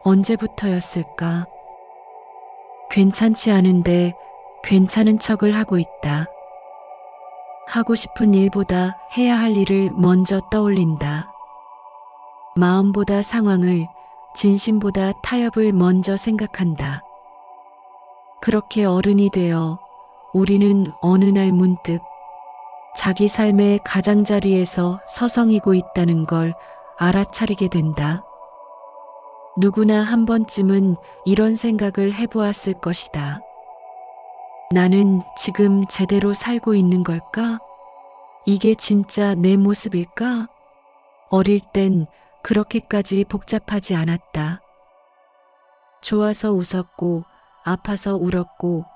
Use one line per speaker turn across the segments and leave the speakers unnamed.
언제부터였을까? 괜찮지 않은데 괜찮은 척을 하고 있다. 하고 싶은 일보다 해야 할 일을 먼저 떠올린다. 마음보다 상황을, 진심보다 타협을 먼저 생각한다. 그렇게 어른이 되어 우리는 어느 날 문득 자기 삶의 가장자리에서 서성이고 있다는 걸 알아차리게 된다. 누구나 한 번쯤은 이런 생각을 해보았을 것이다. 나는 지금 제대로 살고 있는 걸까? 이게 진짜 내 모습일까? 어릴 땐 그렇게까지 복잡하지 않았다. 좋아서 웃었고, 아파서 울었고,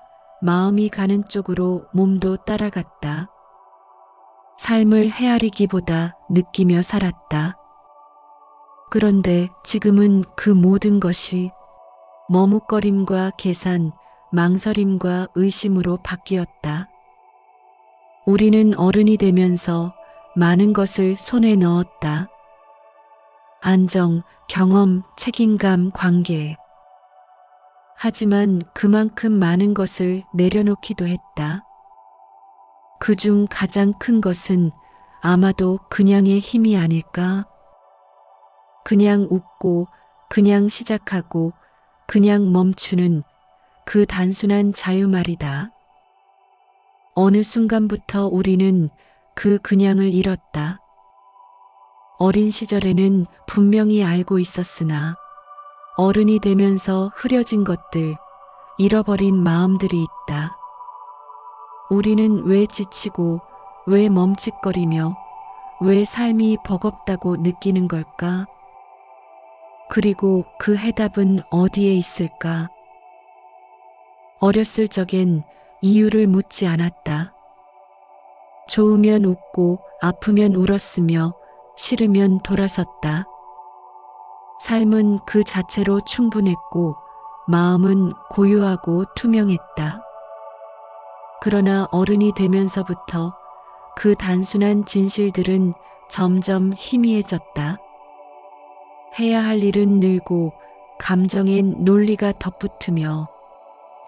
마음이 가는 쪽으로 몸도 따라갔다. 삶을 헤아리기보다 느끼며 살았다. 그런데 지금은 그 모든 것이 머뭇거림과 계산, 망설임과 의심으로 바뀌었다. 우리는 어른이 되면서 많은 것을 손에 넣었다. 안정, 경험, 책임감, 관계. 하지만 그만큼 많은 것을 내려놓기도 했다. 그중 가장 큰 것은 아마도 그냥의 힘이 아닐까? 그냥 웃고, 그냥 시작하고, 그냥 멈추는 그 단순한 자유 말이다. 어느 순간부터 우리는 그 그냥을 잃었다. 어린 시절에는 분명히 알고 있었으나 어른이 되면서 흐려진 것들, 잃어버린 마음들이 있다. 우리는 왜 지치고, 왜 멈칫거리며, 왜 삶이 버겁다고 느끼는 걸까? 그리고 그 해답은 어디에 있을까? 어렸을 적엔 이유를 묻지 않았다. 좋으면 웃고, 아프면 울었으며, 싫으면 돌아섰다. 삶은 그 자체로 충분했고, 마음은 고요하고 투명했다. 그러나 어른이 되면서부터 그 단순한 진실들은 점점 희미해졌다. 해야 할 일은 늘고, 감정엔 논리가 덧붙으며,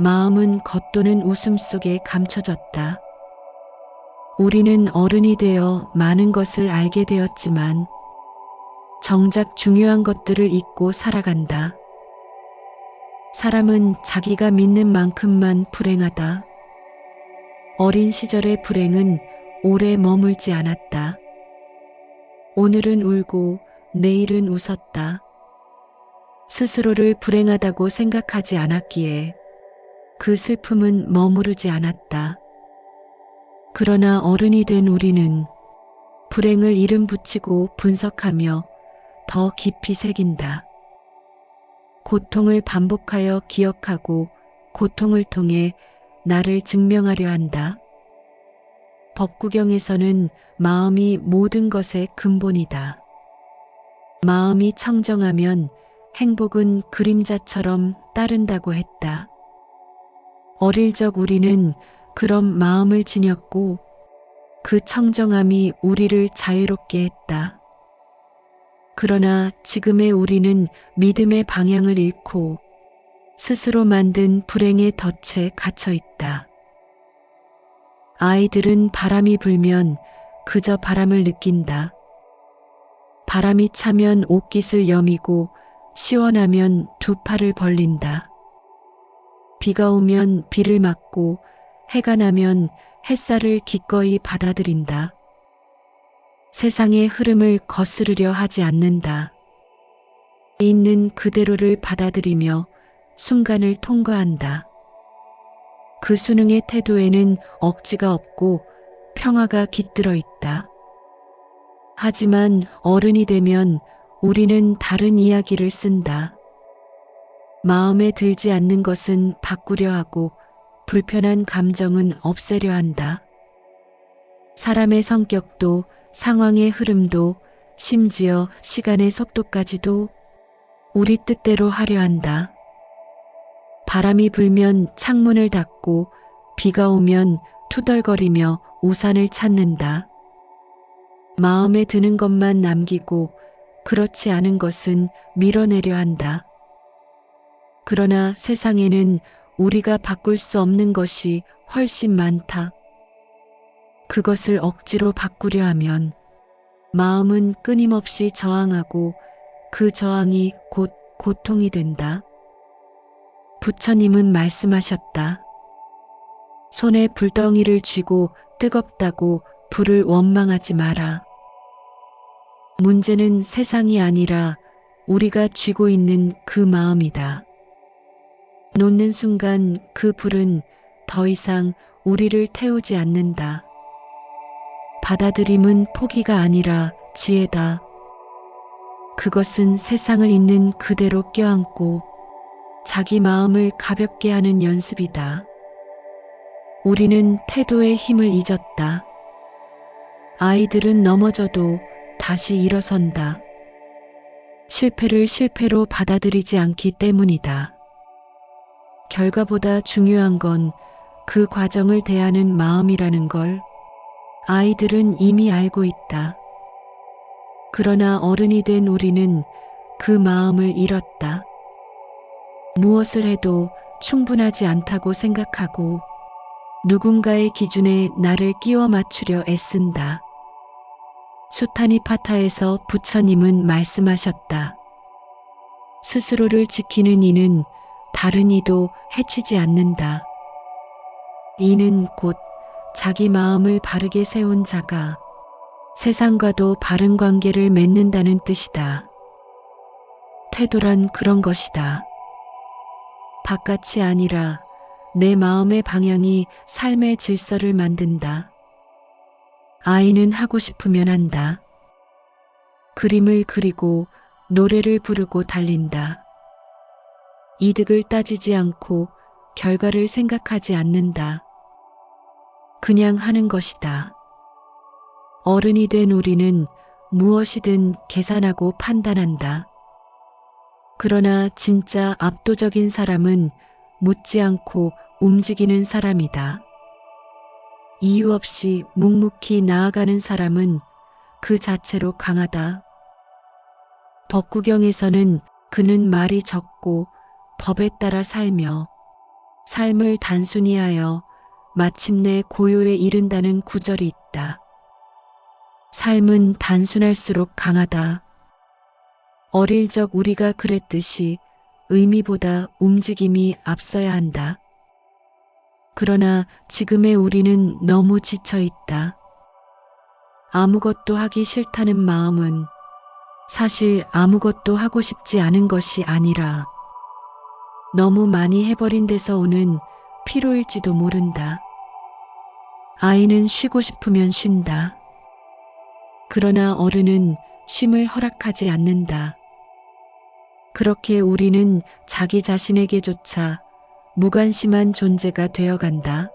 마음은 겉도는 웃음 속에 감춰졌다. 우리는 어른이 되어 많은 것을 알게 되었지만 정작 중요한 것들을 잊고 살아간다. 사람은 자기가 믿는 만큼만 불행하다. 어린 시절의 불행은 오래 머물지 않았다. 오늘은 울고 내일은 웃었다. 스스로를 불행하다고 생각하지 않았기에 그 슬픔은 머무르지 않았다. 그러나 어른이 된 우리는 불행을 이름 붙이고 분석하며 더 깊이 새긴다. 고통을 반복하여 기억하고 고통을 통해 나를 증명하려 한다. 법구경에서는 마음이 모든 것의 근본이다. 마음이 청정하면 행복은 그림자처럼 따른다고 했다. 어릴 적 우리는 그런 마음을 지녔고 그 청정함이 우리를 자유롭게 했다. 그러나 지금의 우리는 믿음의 방향을 잃고 스스로 만든 불행의 덫에 갇혀 있다. 아이들은 바람이 불면 그저 바람을 느낀다. 바람이 차면 옷깃을 여미고 시원하면 두 팔을 벌린다. 비가 오면 비를 맞고 해가 나면 햇살을 기꺼이 받아들인다. 세상의 흐름을 거스르려 하지 않는다. 있는 그대로를 받아들이며 순간을 통과한다. 그 수능의 태도에는 억지가 없고 평화가 깃들어 있다. 하지만 어른이 되면 우리는 다른 이야기를 쓴다. 마음에 들지 않는 것은 바꾸려 하고 불편한 감정은 없애려 한다. 사람의 성격도 상황의 흐름도 심지어 시간의 속도까지도 우리 뜻대로 하려 한다. 바람이 불면 창문을 닫고 비가 오면 투덜거리며 우산을 찾는다. 마음에 드는 것만 남기고 그렇지 않은 것은 밀어내려 한다. 그러나 세상에는 우리가 바꿀 수 없는 것이 훨씬 많다. 그것을 억지로 바꾸려 하면 마음은 끊임없이 저항하고 그 저항이 곧 고통이 된다. 부처님은 말씀하셨다. 손에 불덩이를 쥐고 뜨겁다고 불을 원망하지 마라. 문제는 세상이 아니라 우리가 쥐고 있는 그 마음이다. 놓는 순간 그 불은 더 이상 우리를 태우지 않는다. 받아들임은 포기가 아니라 지혜다. 그것은 세상을 있는 그대로 껴안고 자기 마음을 가볍게 하는 연습이다. 우리는 태도의 힘을 잊었다. 아이들은 넘어져도 다시 일어선다. 실패를 실패로 받아들이지 않기 때문이다. 결과보다 중요한 건 그 과정을 대하는 마음이라는 걸 아이들은 이미 알고 있다. 그러나 어른이 된 우리는 그 마음을 잃었다. 무엇을 해도 충분하지 않다고 생각하고 누군가의 기준에 나를 끼워 맞추려 애쓴다. 수타니파타에서 부처님은 말씀하셨다. 스스로를 지키는 이는 다른 이도 해치지 않는다. 이는 곧 자기 마음을 바르게 세운 자가 세상과도 바른 관계를 맺는다는 뜻이다. 태도란 그런 것이다. 바깥이 아니라 내 마음의 방향이 삶의 질서를 만든다. 아이는 하고 싶으면 한다. 그림을 그리고 노래를 부르고 달린다. 이득을 따지지 않고 결과를 생각하지 않는다. 그냥 하는 것이다. 어른이 된 우리는 무엇이든 계산하고 판단한다. 그러나 진짜 압도적인 사람은 묻지 않고 움직이는 사람이다. 이유 없이 묵묵히 나아가는 사람은 그 자체로 강하다. 법구경에서는 그는 말이 적고 법에 따라 살며 삶을 단순히 하여 마침내 고요에 이른다는 구절이 있다. 삶은 단순할수록 강하다. 어릴 적 우리가 그랬듯이 의미보다 움직임이 앞서야 한다. 그러나 지금의 우리는 너무 지쳐 있다. 아무것도 하기 싫다는 마음은 사실 아무것도 하고 싶지 않은 것이 아니라 너무 많이 해버린 데서 오는 피로일지도 모른다. 아이는 쉬고 싶으면 쉰다. 그러나 어른은 쉼을 허락하지 않는다. 그렇게 우리는 자기 자신에게조차 무관심한 존재가 되어간다.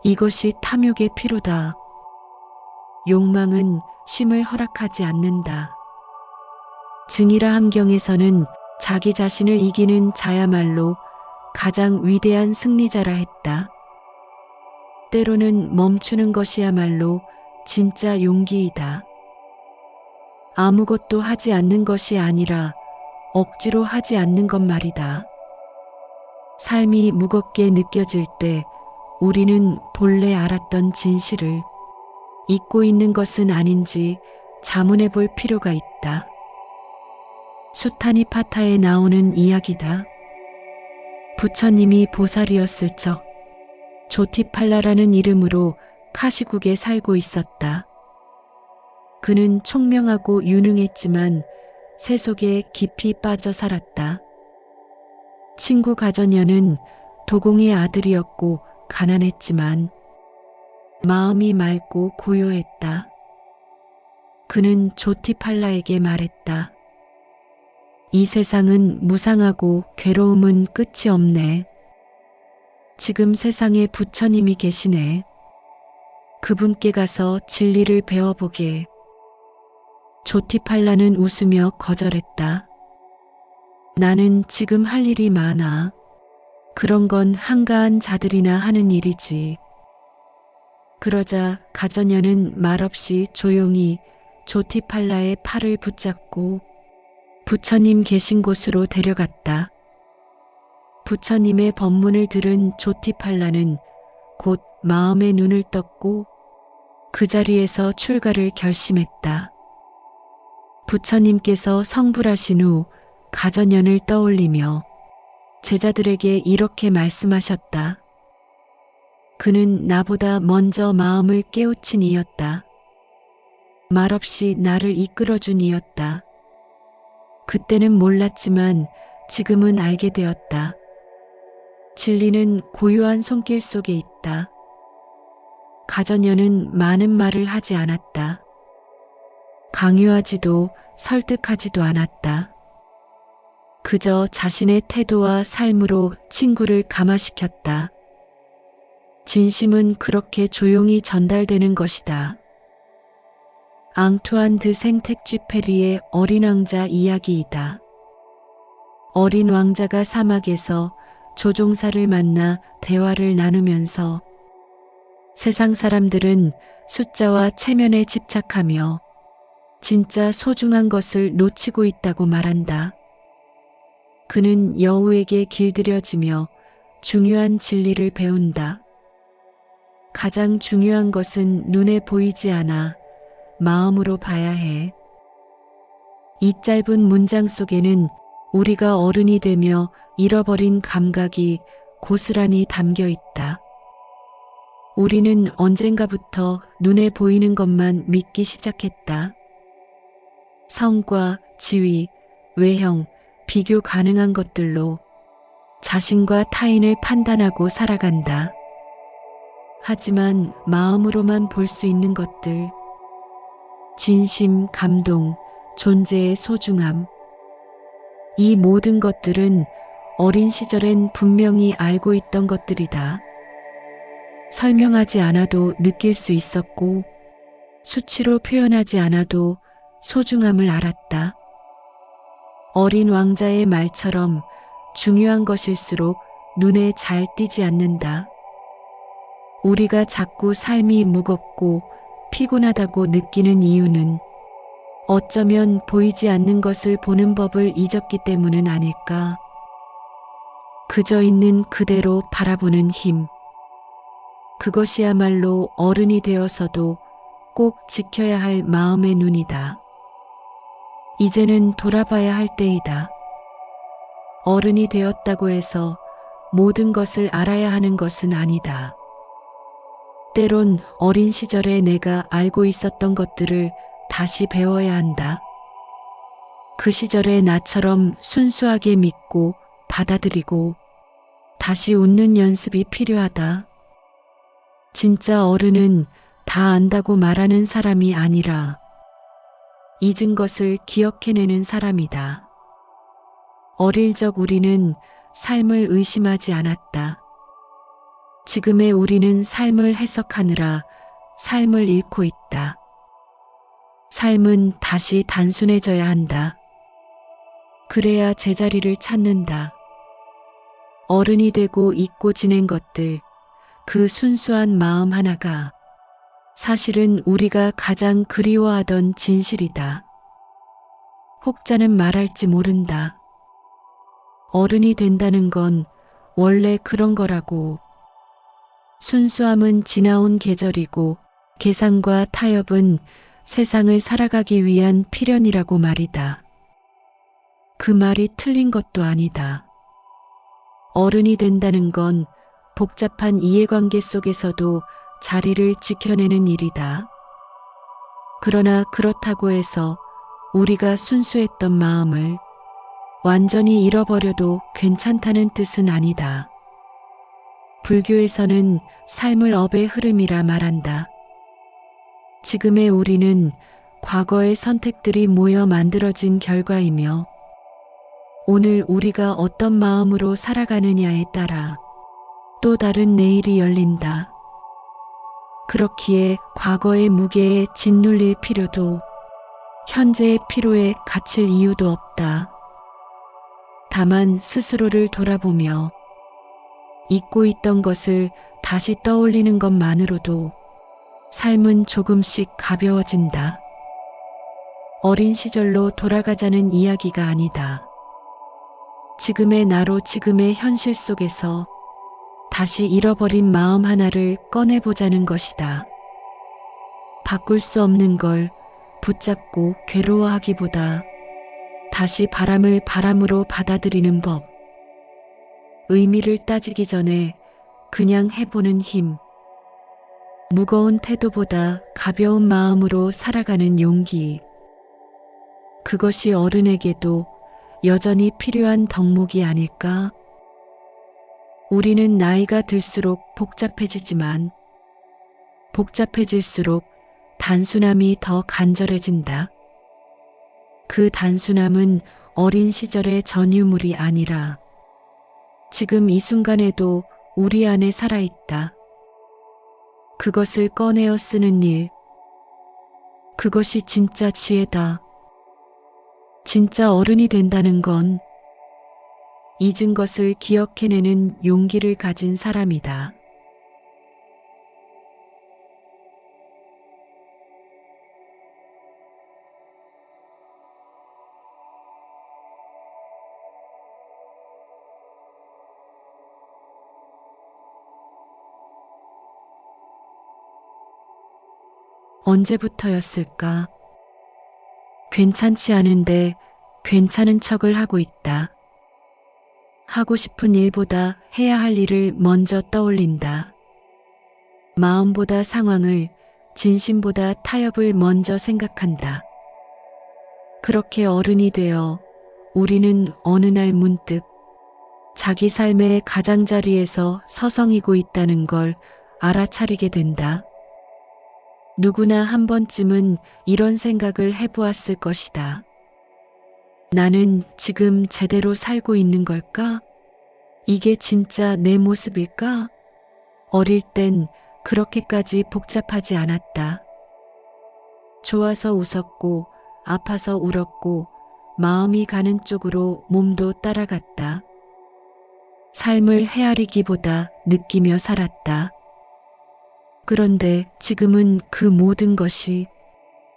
이것이 탐욕의 피로다. 욕망은 쉼을 허락하지 않는다. 증이라 함경에서는 자기 자신을 이기는 자야말로 가장 위대한 승리자라 했다. 때로는 멈추는 것이야말로 진짜 용기이다. 아무것도 하지 않는 것이 아니라 억지로 하지 않는 것 말이다. 삶이 무겁게 느껴질 때 우리는 본래 알았던 진실을 잊고 있는 것은 아닌지 자문해 볼 필요가 있다. 수타니파타에 나오는 이야기다. 부처님이 보살이었을 적 조티팔라라는 이름으로 카시국에 살고 있었다. 그는 총명하고 유능했지만 세속에 깊이 빠져 살았다. 친구 가전녀는 도공의 아들이었고 가난했지만 마음이 맑고 고요했다. 그는 조티팔라에게 말했다. 이 세상은 무상하고 괴로움은 끝이 없네. 지금 세상에 부처님이 계시네. 그분께 가서 진리를 배워보게. 조티팔라는 웃으며 거절했다. 나는 지금 할 일이 많아. 그런 건 한가한 자들이나 하는 일이지. 그러자 가전녀는 말없이 조용히 조티팔라의 팔을 붙잡고 부처님 계신 곳으로 데려갔다. 부처님의 법문을 들은 조티팔라는 곧 마음의 눈을 떴고 그 자리에서 출가를 결심했다. 부처님께서 성불하신 후 가전연을 떠올리며 제자들에게 이렇게 말씀하셨다. 그는 나보다 먼저 마음을 깨우친 이였다. 말없이 나를 이끌어준 이였다. 그때는 몰랐지만 지금은 알게 되었다. 진리는 고요한 손길 속에 있다. 가전연은 많은 말을 하지 않았다. 강요하지도 설득하지도 않았다. 그저 자신의 태도와 삶으로 친구를 감화시켰다. 진심은 그렇게 조용히 전달되는 것이다. 앙투안 드 생텍쥐페리의 어린 왕자 이야기이다. 어린 왕자가 사막에서 조종사를 만나 대화를 나누면서 세상 사람들은 숫자와 체면에 집착하며 진짜 소중한 것을 놓치고 있다고 말한다. 그는 여우에게 길들여지며 중요한 진리를 배운다. 가장 중요한 것은 눈에 보이지 않아 마음으로 봐야 해. 이 짧은 문장 속에는 우리가 어른이 되며 잃어버린 감각이 고스란히 담겨 있다. 우리는 언젠가부터 눈에 보이는 것만 믿기 시작했다. 성과, 지위, 외형, 비교 가능한 것들로 자신과 타인을 판단하고 살아간다. 하지만 마음으로만 볼 수 있는 것들, 진심, 감동, 존재의 소중함, 이 모든 것들은 어린 시절엔 분명히 알고 있던 것들이다. 설명하지 않아도 느낄 수 있었고 수치로 표현하지 않아도 소중함을 알았다. 어린 왕자의 말처럼 중요한 것일수록 눈에 잘 띄지 않는다. 우리가 자꾸 삶이 무겁고 피곤하다고 느끼는 이유는 어쩌면 보이지 않는 것을 보는 법을 잊었기 때문은 아닐까. 그저 있는 그대로 바라보는 힘. 그것이야말로 어른이 되어서도 꼭 지켜야 할 마음의 눈이다. 이제는 돌아봐야 할 때이다. 어른이 되었다고 해서 모든 것을 알아야 하는 것은 아니다. 때론 어린 시절에 내가 알고 있었던 것들을 다시 배워야 한다. 그 시절의 나처럼 순수하게 믿고 받아들이고 다시 웃는 연습이 필요하다. 진짜 어른은 다 안다고 말하는 사람이 아니라 잊은 것을 기억해내는 사람이다. 어릴 적 우리는 삶을 의심하지 않았다. 지금의 우리는 삶을 해석하느라 삶을 잃고 있다. 삶은 다시 단순해져야 한다. 그래야 제자리를 찾는다. 어른이 되고 잊고 지낸 것들, 그 순수한 마음 하나가 사실은 우리가 가장 그리워하던 진실이다. 혹자는 말할지 모른다. 어른이 된다는 건 원래 그런 거라고. 순수함은 지나온 계절이고 계산과 타협은 세상을 살아가기 위한 필연이라고 말이다. 그 말이 틀린 것도 아니다. 어른이 된다는 건 복잡한 이해관계 속에서도 자리를 지켜내는 일이다. 그러나 그렇다고 해서 우리가 순수했던 마음을 완전히 잃어버려도 괜찮다는 뜻은 아니다. 불교에서는 삶을 업의 흐름이라 말한다. 지금의 우리는 과거의 선택들이 모여 만들어진 결과이며 오늘 우리가 어떤 마음으로 살아가느냐에 따라 또 다른 내일이 열린다. 그렇기에 과거의 무게에 짓눌릴 필요도 현재의 피로에 갇힐 이유도 없다. 다만 스스로를 돌아보며 잊고 있던 것을 다시 떠올리는 것만으로도 삶은 조금씩 가벼워진다. 어린 시절로 돌아가자는 이야기가 아니다. 지금의 나로 지금의 현실 속에서 다시 잃어버린 마음 하나를 꺼내보자는 것이다. 바꿀 수 없는 걸 붙잡고 괴로워하기보다 다시 바람을 바람으로 받아들이는 법. 의미를 따지기 전에 그냥 해보는 힘. 무거운 태도보다 가벼운 마음으로 살아가는 용기. 그것이 어른에게도 여전히 필요한 덕목이 아닐까? 우리는 나이가 들수록 복잡해지지만 복잡해질수록 단순함이 더 간절해진다. 그 단순함은 어린 시절의 전유물이 아니라 지금 이 순간에도 우리 안에 살아있다. 그것을 꺼내어 쓰는 일. 그것이 진짜 지혜다. 진짜 어른이 된다는 건 잊은 것을 기억해내는 용기를 가진 사람이다. 언제부터였을까? 괜찮지 않은데 괜찮은 척을 하고 있다. 하고 싶은 일보다 해야 할 일을 먼저 떠올린다. 마음보다 상황을, 진심보다 타협을 먼저 생각한다. 그렇게 어른이 되어 우리는 어느 날 문득 자기 삶의 가장자리에서 서성이고 있다는 걸 알아차리게 된다. 누구나 한 번쯤은 이런 생각을 해보았을 것이다. 나는 지금 제대로 살고 있는 걸까? 이게 진짜 내 모습일까? 어릴 땐 그렇게까지 복잡하지 않았다. 좋아서 웃었고, 아파서 울었고, 마음이 가는 쪽으로 몸도 따라갔다. 삶을 헤아리기보다 느끼며 살았다. 그런데 지금은 그 모든 것이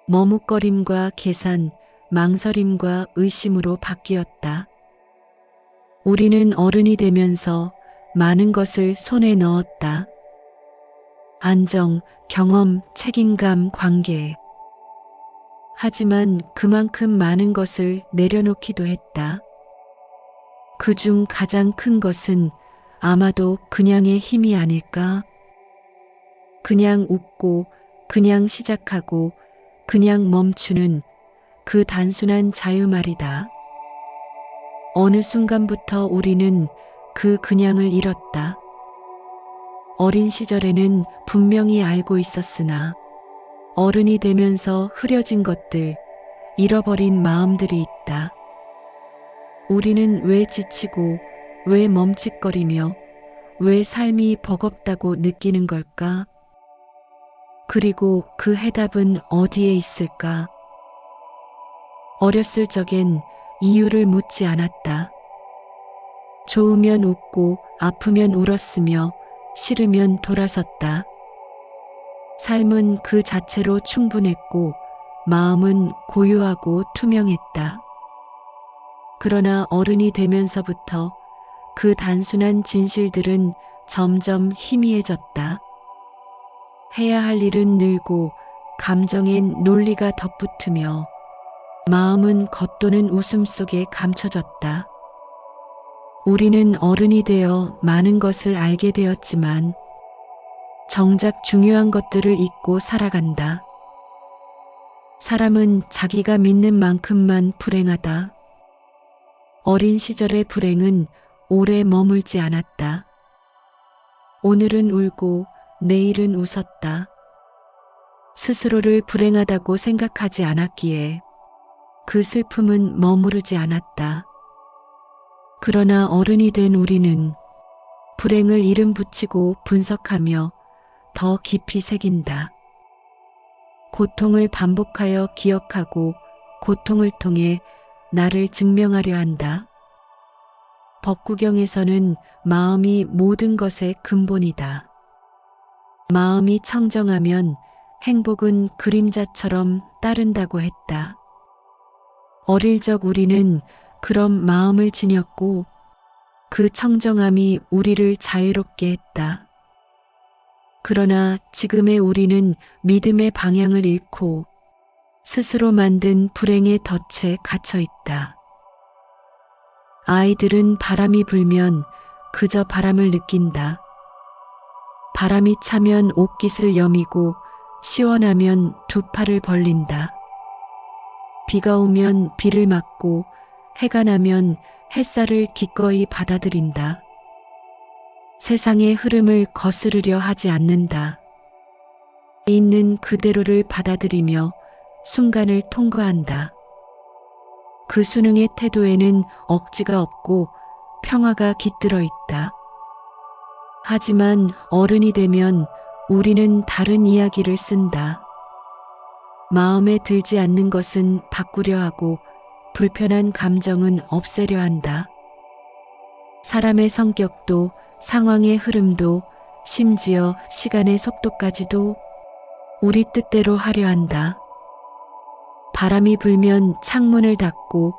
머뭇거림과 계산, 망설임과 의심으로 바뀌었다. 우리는 어른이 되면서 많은 것을 손에 넣었다. 안정, 경험, 책임감, 관계. 하지만 그만큼 많은 것을 내려놓기도 했다. 그중 가장 큰 것은 아마도 그냥의 힘이 아닐까? 그냥 웃고, 그냥 시작하고, 그냥 멈추는 그 단순한 자유 말이다. 어느 순간부터 우리는 그 그냥을 잃었다. 어린 시절에는 분명히 알고 있었으나 어른이 되면서 흐려진 것들, 잃어버린 마음들이 있다. 우리는 왜 지치고, 왜 멈칫거리며, 왜 삶이 버겁다고 느끼는 걸까? 그리고 그 해답은 어디에 있을까? 어렸을 적엔 이유를 묻지 않았다. 좋으면 웃고 아프면 울었으며 싫으면 돌아섰다. 삶은 그 자체로 충분했고 마음은 고요하고 투명했다. 그러나 어른이 되면서부터 그 단순한 진실들은 점점 희미해졌다. 해야 할 일은 늘고 감정엔 논리가 덧붙으며 마음은 겉도는 웃음 속에 감춰졌다. 우리는 어른이 되어 많은 것을 알게 되었지만 정작 중요한 것들을 잊고 살아간다. 사람은 자기가 믿는 만큼만 불행하다. 어린 시절의 불행은 오래 머물지 않았다. 오늘은 울고 내일은 웃었다. 스스로를 불행하다고 생각하지 않았기에 그 슬픔은 머무르지 않았다. 그러나 어른이 된 우리는 불행을 이름 붙이고 분석하며 더 깊이 새긴다. 고통을 반복하여 기억하고 고통을 통해 나를 증명하려 한다. 법구경에서는 마음이 모든 것의 근본이다. 마음이 청정하면 행복은 그림자처럼 따른다고 했다. 어릴 적 우리는 그런 마음을 지녔고 그 청정함이 우리를 자유롭게 했다. 그러나 지금의 우리는 믿음의 방향을 잃고 스스로 만든 불행의 덫에 갇혀 있다. 아이들은 바람이 불면 그저 바람을 느낀다. 바람이 차면 옷깃을 여미고 시원하면 두 팔을 벌린다. 비가 오면 비를 맞고 해가 나면 햇살을 기꺼이 받아들인다. 세상의 흐름을 거스르려 하지 않는다. 있는 그대로를 받아들이며 순간을 통과한다. 그 수능의 태도에는 억지가 없고 평화가 깃들어 있다. 하지만 어른이 되면 우리는 다른 이야기를 쓴다. 마음에 들지 않는 것은 바꾸려 하고 불편한 감정은 없애려 한다. 사람의 성격도 상황의 흐름도 심지어 시간의 속도까지도 우리 뜻대로 하려 한다. 바람이 불면 창문을 닫고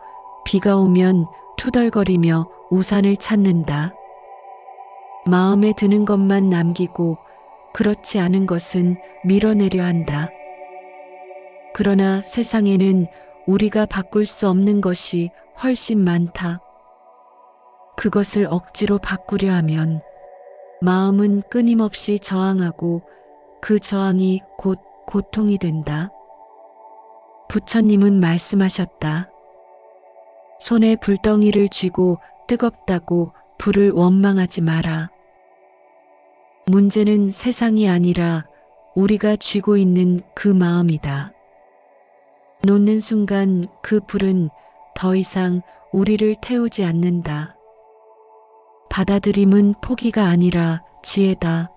비가 오면 투덜거리며 우산을 찾는다. 마음에 드는 것만 남기고 그렇지 않은 것은 밀어내려 한다. 그러나 세상에는 우리가 바꿀 수 없는 것이 훨씬 많다. 그것을 억지로 바꾸려 하면 마음은 끊임없이 저항하고 그 저항이 곧 고통이 된다. 부처님은 말씀하셨다. 손에 불덩이를 쥐고 뜨겁다고 불을 원망하지 마라. 문제는 세상이 아니라 우리가 쥐고 있는 그 마음이다. 놓는 순간 그 불은 더 이상 우리를 태우지 않는다. 받아들임은 포기가 아니라 지혜다.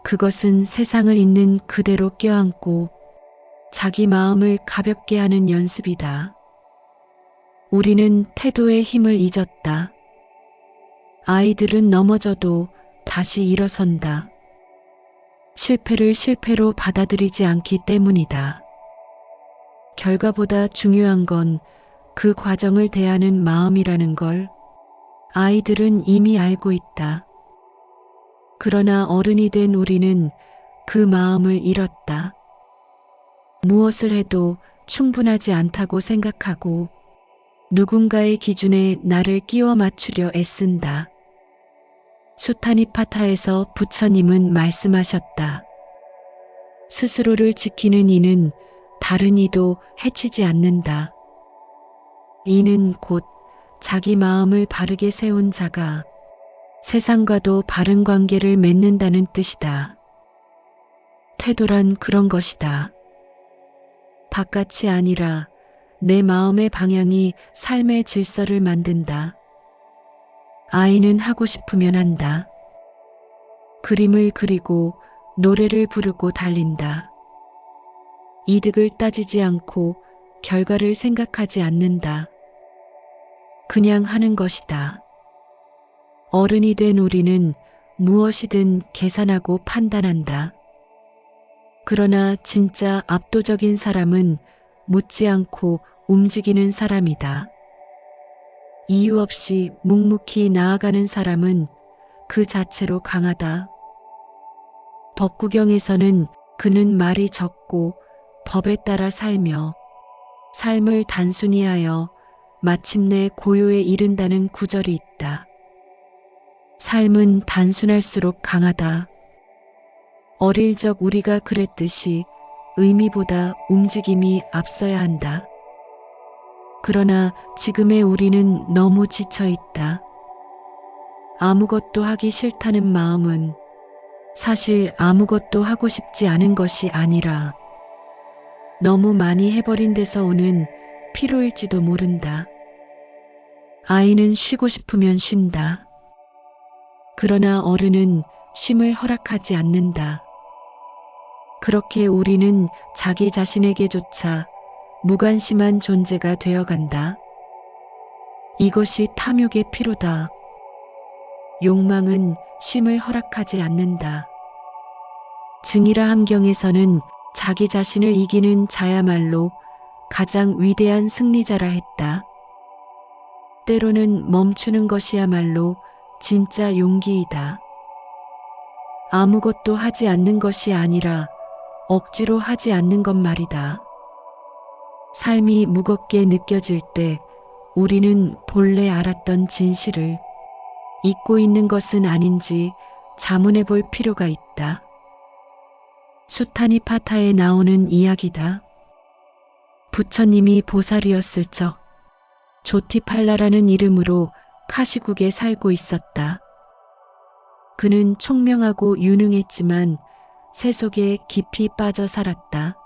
그것은 세상을 있는 그대로 껴안고 자기 마음을 가볍게 하는 연습이다. 우리는 태도의 힘을 잊었다. 아이들은 넘어져도 다시 일어선다. 실패를 실패로 받아들이지 않기 때문이다. 결과보다 중요한 건 그 과정을 대하는 마음이라는 걸 아이들은 이미 알고 있다. 그러나 어른이 된 우리는 그 마음을 잃었다. 무엇을 해도 충분하지 않다고 생각하고 누군가의 기준에 나를 끼워 맞추려 애쓴다. 수타니파타에서 부처님은 말씀하셨다. 스스로를 지키는 이는 다른 이도 해치지 않는다. 이는 곧 자기 마음을 바르게 세운 자가 세상과도 바른 관계를 맺는다는 뜻이다. 태도란 그런 것이다. 바깥이 아니라 내 마음의 방향이 삶의 질서를 만든다. 아이는 하고 싶으면 한다. 그림을 그리고 노래를 부르고 달린다. 이득을 따지지 않고 결과를 생각하지 않는다. 그냥 하는 것이다. 어른이 된 우리는 무엇이든 계산하고 판단한다. 그러나 진짜 압도적인 사람은 묻지 않고 움직이는 사람이다. 이유 없이 묵묵히 나아가는 사람은 그 자체로 강하다. 법구경에서는 그는 말이 적고 법에 따라 살며 삶을 단순히 하여 마침내 고요에 이른다는 구절이 있다. 삶은 단순할수록 강하다. 어릴 적 우리가 그랬듯이 의미보다 움직임이 앞서야 한다. 그러나 지금의 우리는 너무 지쳐 있다. 아무것도 하기 싫다는 마음은 사실 아무것도 하고 싶지 않은 것이 아니라 너무 많이 해버린 데서 오는 피로일지도 모른다. 아이는 쉬고 싶으면 쉰다. 그러나 어른은 쉼을 허락하지 않는다. 그렇게 우리는 자기 자신에게조차 무관심한 존재가 되어간다. 이것이 탐욕의 피로다. 욕망은 쉼을 허락하지 않는다. 증이라 함경에서는 자기 자신을 이기는 자야말로 가장 위대한 승리자라 했다. 때로는 멈추는 것이야말로 진짜 용기이다. 아무것도 하지 않는 것이 아니라 억지로 하지 않는 것 말이다. 삶이 무겁게 느껴질 때 우리는 본래 알았던 진실을 잊고 있는 것은 아닌지 자문해 볼 필요가 있다. 수타니 파타에 나오는 이야기다. 부처님이 보살이었을 적 조티팔라라는 이름으로 카시국에 살고 있었다. 그는 총명하고 유능했지만 세속에 깊이 빠져 살았다.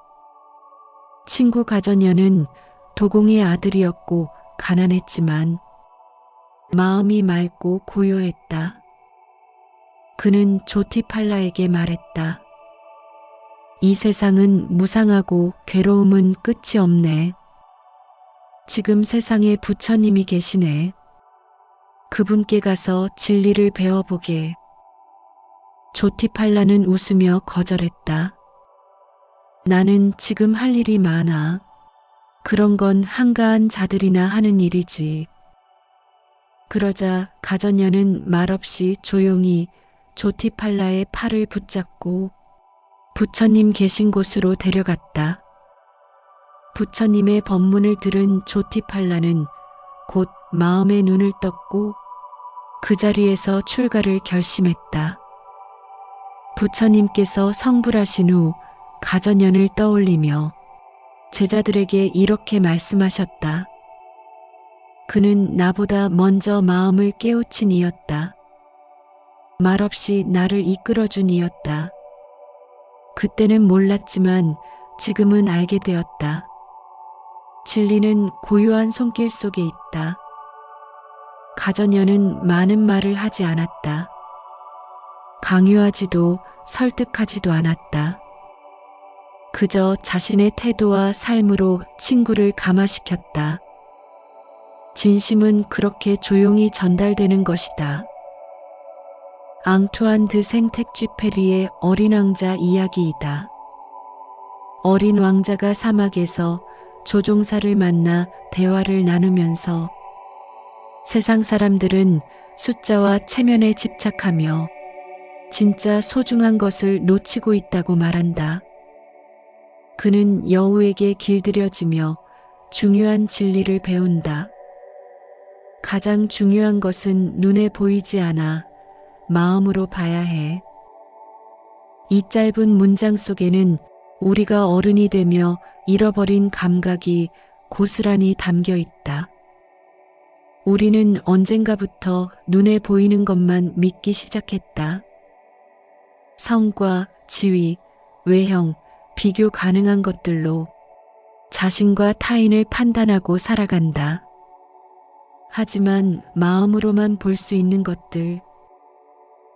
친구 가전녀는 도공의 아들이었고 가난했지만 마음이 맑고 고요했다. 그는 조티팔라에게 말했다. 이 세상은 무상하고 괴로움은 끝이 없네. 지금 세상에 부처님이 계시네. 그분께 가서 진리를 배워보게. 조티팔라는 웃으며 거절했다. 나는 지금 할 일이 많아. 그런 건 한가한 자들이나 하는 일이지. 그러자 가전녀는 말없이 조용히 조티팔라의 팔을 붙잡고 부처님 계신 곳으로 데려갔다. 부처님의 법문을 들은 조티팔라는 곧 마음의 눈을 떴고 그 자리에서 출가를 결심했다. 부처님께서 성불하신 후 가전년을 떠올리며 제자들에게 이렇게 말씀하셨다. 그는 나보다 먼저 마음을 깨우친 이였다. 말없이 나를 이끌어준 이였다. 그때는 몰랐지만 지금은 알게 되었다. 진리는 고요한 손길 속에 있다. 가전녀는 많은 말을 하지 않았다. 강요하지도 설득하지도 않았다. 그저 자신의 태도와 삶으로 친구를 감화시켰다. 진심은 그렇게 조용히 전달되는 것이다. 앙투안 드 생텍쥐페리의 어린 왕자 이야기이다. 어린 왕자가 사막에서 조종사를 만나 대화를 나누면서 세상 사람들은 숫자와 체면에 집착하며 진짜 소중한 것을 놓치고 있다고 말한다. 그는 여우에게 길들여지며 중요한 진리를 배운다. 가장 중요한 것은 눈에 보이지 않아 마음으로 봐야 해. 이 짧은 문장 속에는 우리가 어른이 되며 잃어버린 감각이 고스란히 담겨 있다. 우리는 언젠가부터 눈에 보이는 것만 믿기 시작했다. 성과, 지위, 외형, 비교 가능한 것들로 자신과 타인을 판단하고 살아간다. 하지만 마음으로만 볼 수 있는 것들,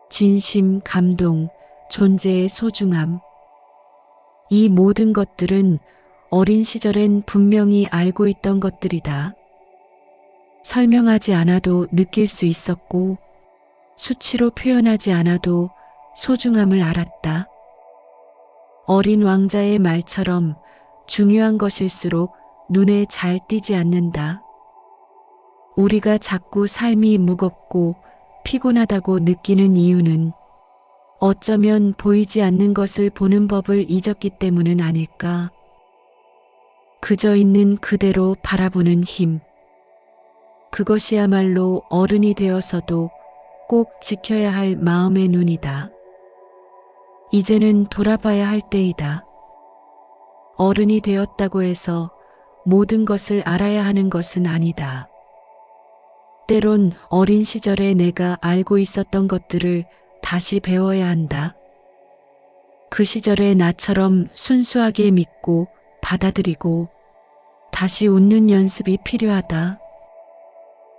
진심, 감동, 존재의 소중함, 이 모든 것들은 어린 시절엔 분명히 알고 있던 것들이다. 설명하지 않아도 느낄 수 있었고 수치로 표현하지 않아도 소중함을 알았다. 어린 왕자의 말처럼 중요한 것일수록 눈에 잘 띄지 않는다. 우리가 자꾸 삶이 무겁고 피곤하다고 느끼는 이유는 어쩌면 보이지 않는 것을 보는 법을 잊었기 때문은 아닐까. 그저 있는 그대로 바라보는 힘. 그것이야말로 어른이 되어서도 꼭 지켜야 할 마음의 눈이다. 이제는 돌아봐야 할 때이다. 어른이 되었다고 해서 모든 것을 알아야 하는 것은 아니다. 때론 어린 시절에 내가 알고 있었던 것들을 다시 배워야 한다. 그 시절의 나처럼 순수하게 믿고 받아들이고 다시 웃는 연습이 필요하다.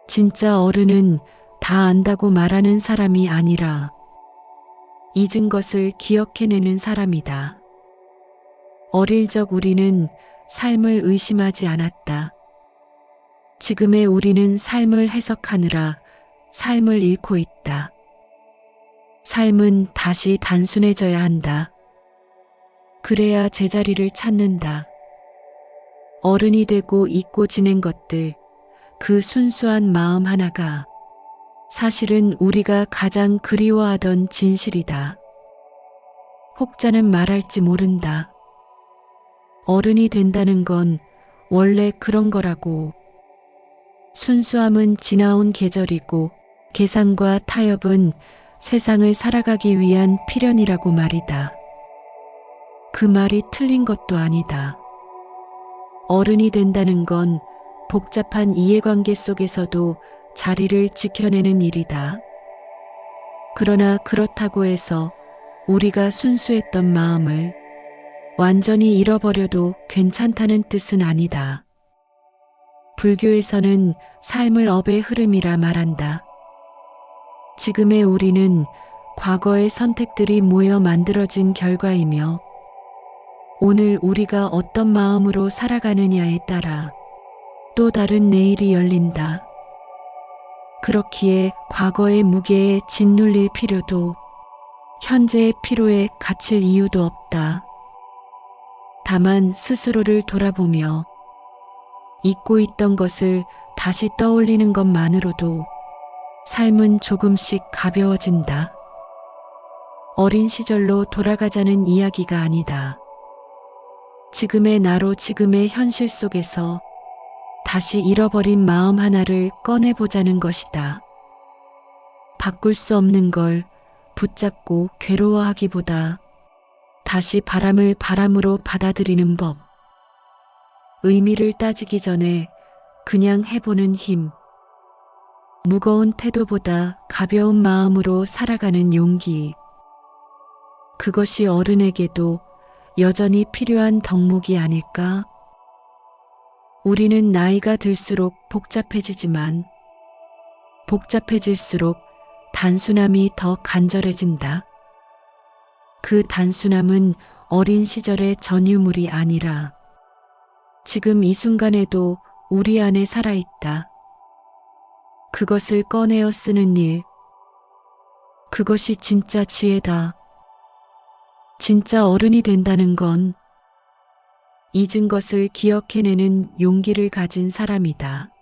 진짜 어른은 다 안다고 말하는 사람이 아니라 잊은 것을 기억해내는 사람이다. 어릴 적 우리는 삶을 의심하지 않았다. 지금의 우리는 삶을 해석하느라 삶을 잃고 있다. 삶은 다시 단순해져야 한다. 그래야 제자리를 찾는다. 어른이 되고 잊고 지낸 것들, 그 순수한 마음 하나가 사실은 우리가 가장 그리워하던 진실이다. 혹자는 말할지 모른다. 어른이 된다는 건 원래 그런 거라고. 순수함은 지나온 계절이고 계산과 타협은 세상을 살아가기 위한 필연이라고 말이다. 그 말이 틀린 것도 아니다. 어른이 된다는 건 복잡한 이해관계 속에서도 자리를 지켜내는 일이다. 그러나 그렇다고 해서 우리가 순수했던 마음을 완전히 잃어버려도 괜찮다는 뜻은 아니다. 불교에서는 삶을 업의 흐름이라 말한다. 지금의 우리는 과거의 선택들이 모여 만들어진 결과이며 오늘 우리가 어떤 마음으로 살아가느냐에 따라 또 다른 내일이 열린다. 그렇기에 과거의 무게에 짓눌릴 필요도 현재의 피로에 갇힐 이유도 없다. 다만 스스로를 돌아보며 잊고 있던 것을 다시 떠올리는 것만으로도 삶은 조금씩 가벼워진다. 어린 시절로 돌아가자는 이야기가 아니다. 지금의 나로 지금의 현실 속에서 다시 잃어버린 마음 하나를 꺼내보자는 것이다. 바꿀 수 없는 걸 붙잡고 괴로워하기보다 다시 바람을 바람으로 받아들이는 법. 의미를 따지기 전에 그냥 해보는 힘. 무거운 태도보다 가벼운 마음으로 살아가는 용기. 그것이 어른에게도 여전히 필요한 덕목이 아닐까? 우리는 나이가 들수록 복잡해지지만 복잡해질수록 단순함이 더 간절해진다. 그 단순함은 어린 시절의 전유물이 아니라 지금 이 순간에도 우리 안에 살아있다. 그것을 꺼내어 쓰는 일, 그것이 진짜 지혜다. 진짜 어른이 된다는 건 잊은 것을 기억해내는 용기를 가진 사람이다.